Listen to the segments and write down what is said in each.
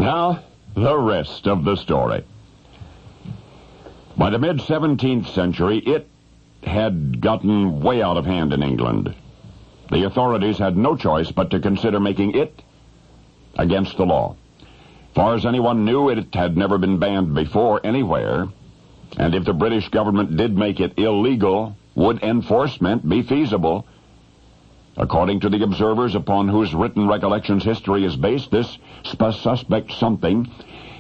Now, the rest of the story. By the mid-17th century, it had gotten way out of hand in England. The authorities had no choice but to consider making it against the law. Far as anyone knew, it had never been banned before anywhere, and if the British government did make it illegal, would enforcement be feasible? According to the observers upon whose written recollections history is based, this suspect something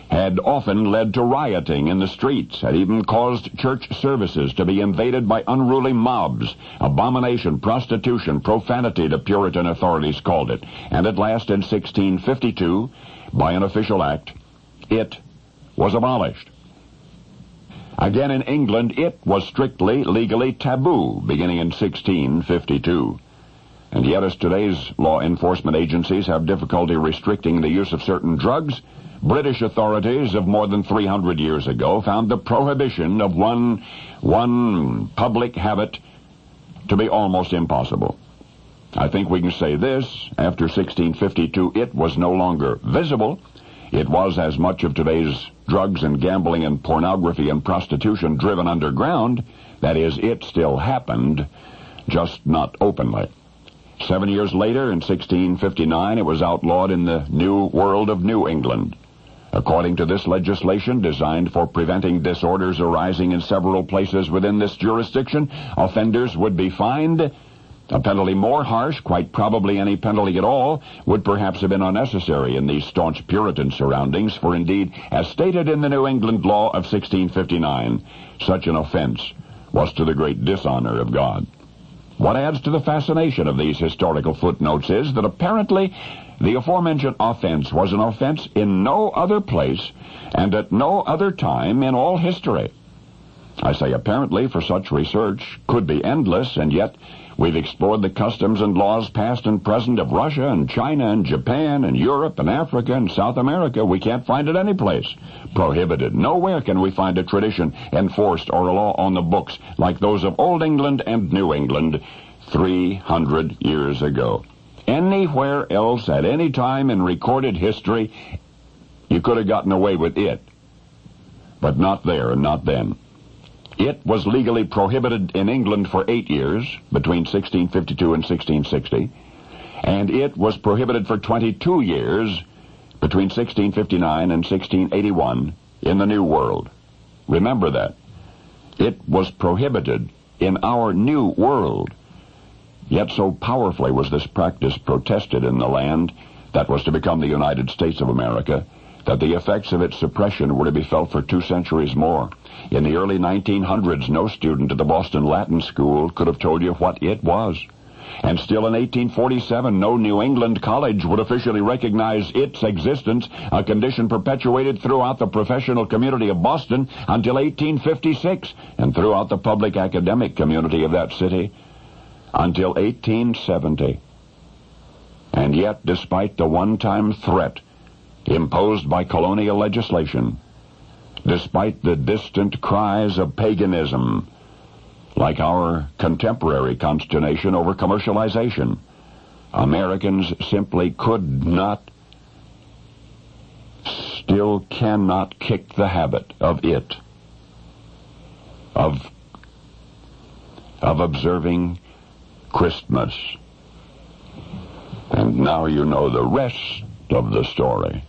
had often led to rioting in the streets, had even caused church services to be invaded by unruly mobs. Abomination, prostitution, profanity, the Puritan authorities called it. And at last, in 1652, by an official act, it was abolished. Again in England, it was strictly legally taboo, beginning in 1652. And yet, as today's law enforcement agencies have difficulty restricting the use of certain drugs, British authorities of more than 300 years ago found the prohibition of one public habit to be almost impossible. I think we can say this: after 1652, it was no longer visible. It was, as much of today's drugs and gambling and pornography and prostitution, driven underground. That is, it still happened, just not openly. 7 years later, in 1659, it was outlawed in the New World of New England. According to this legislation, designed for preventing disorders arising in several places within this jurisdiction, offenders would be fined. A penalty more harsh, quite probably any penalty at all, would perhaps have been unnecessary in these staunch Puritan surroundings, for indeed, as stated in the New England law of 1659, such an offense was to the great dishonor of God. What adds to the fascination of these historical footnotes is that apparently the aforementioned offense was an offense in no other place and at no other time in all history. I say apparently, for such research could be endless, and yet we've explored the customs and laws past and present of Russia and China and Japan and Europe and Africa and South America. We can't find it any place. Prohibited. Nowhere can we find a tradition enforced or a law on the books like those of Old England and New England 300 years ago. Anywhere else at any time in recorded history, you could have gotten away with it, but not there and not then. It was legally prohibited in England for 8 years, between 1652 and 1660, and it was prohibited for 22 years, between 1659 and 1681, in the New World. Remember that. It was prohibited in our New World. Yet so powerfully was this practice protested in the land that was to become the United States of America, that the effects of its suppression were to be felt for 2 centuries more. In the early 1900s, no student at the Boston Latin School could have told you what it was. And still in 1847, no New England college would officially recognize its existence, a condition perpetuated throughout the professional community of Boston until 1856, and throughout the public academic community of that city until 1870. And yet, despite the one-time threat imposed by colonial legislation, despite the distant cries of paganism, like our contemporary consternation over commercialization, Americans simply could not, still cannot kick the habit of it, of observing Christmas. And now you know the rest of the story.